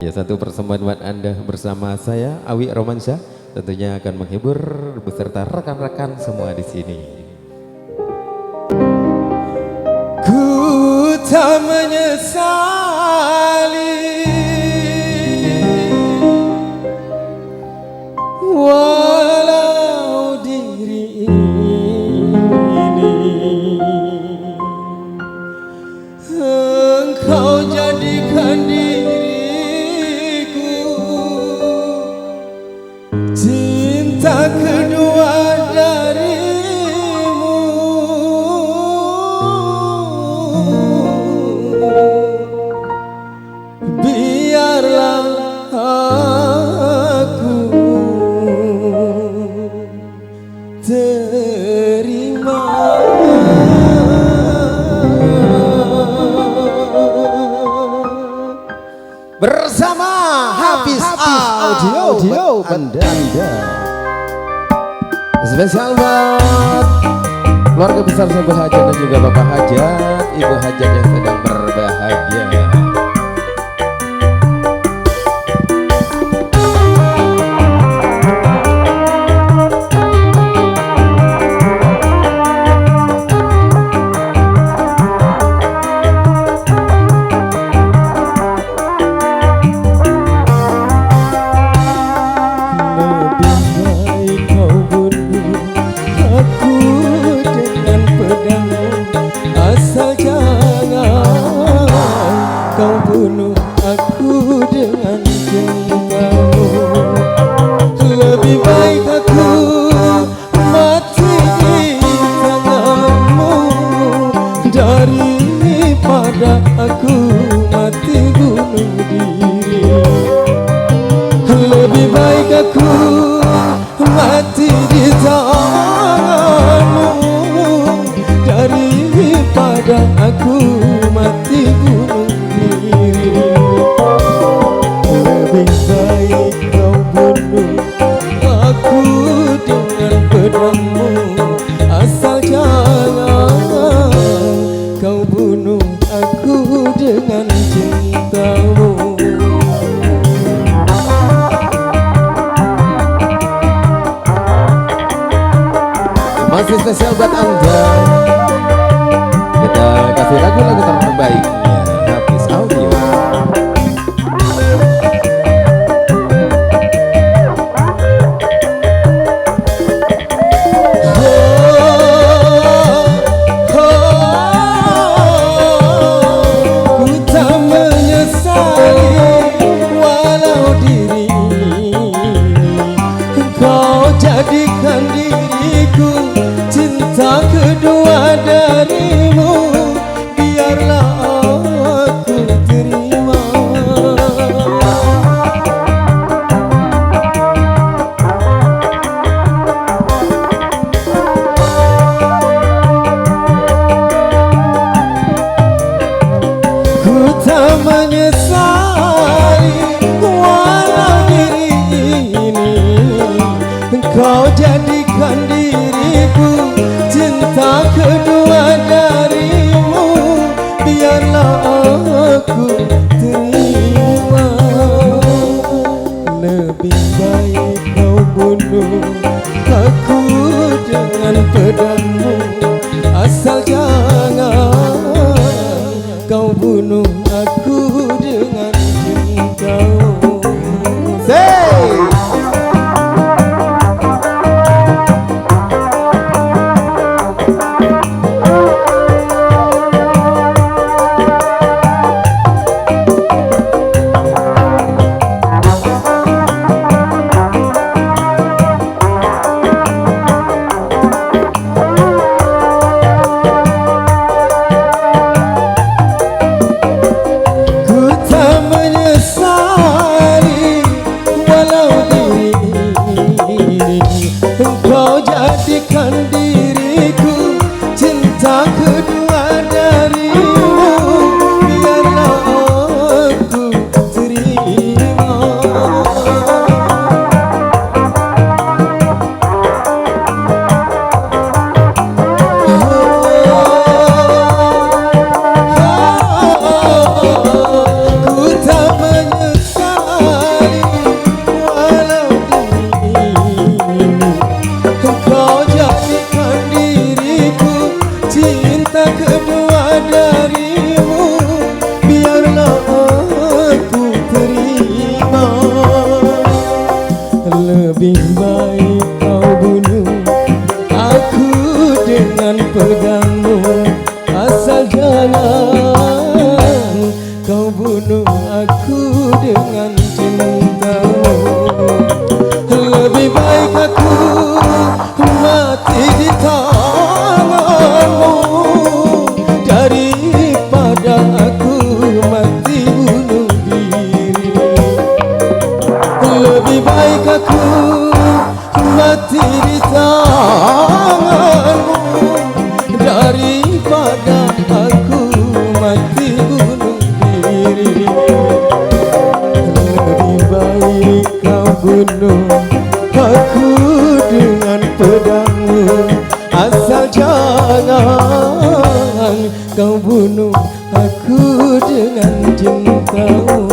Ya, satu persembahan buat Anda bersama saya Awi Romansyah, tentunya akan menghibur beserta rekan-rekan semua di sini. Ku tak menyesali walau diri ini engkau jadikan diriku cinta kedua darimu. Biarlah aku terima. Bersama Hafiz Audio Anda. Spesial buat keluarga besar Sahabat Hajat dan juga Bapak Hajat, Ibu Hajat yang sedang berbahagia. Kau bunuh aku dengan cintamu. Lebih baik aku mati di tanganmu daripada aku mati bunuh diri. Lebih baik aku mati di tanganmu daripada aku mati bunuh diri. Lebih baik kau bunuh aku dengan pedangmu, asal jangan kau bunuh aku dengan cintamu. Masih spesial buat Anda, kita kasih lagu-lagu terbaiknya Hafiz Audio. Ku tak menyesali walau diri engkau jadikan diriku cinta kedua dengan cintamu. Lebih baik aku mati di tanganmu daripada aku mati bunuh diri. Lebih baik aku mati di tanganmu daripada aku mati bunuh diri. Lebih baik kau bunuh aku dengan pedangmu, asal jangan kau bunuh aku dengan cintamu.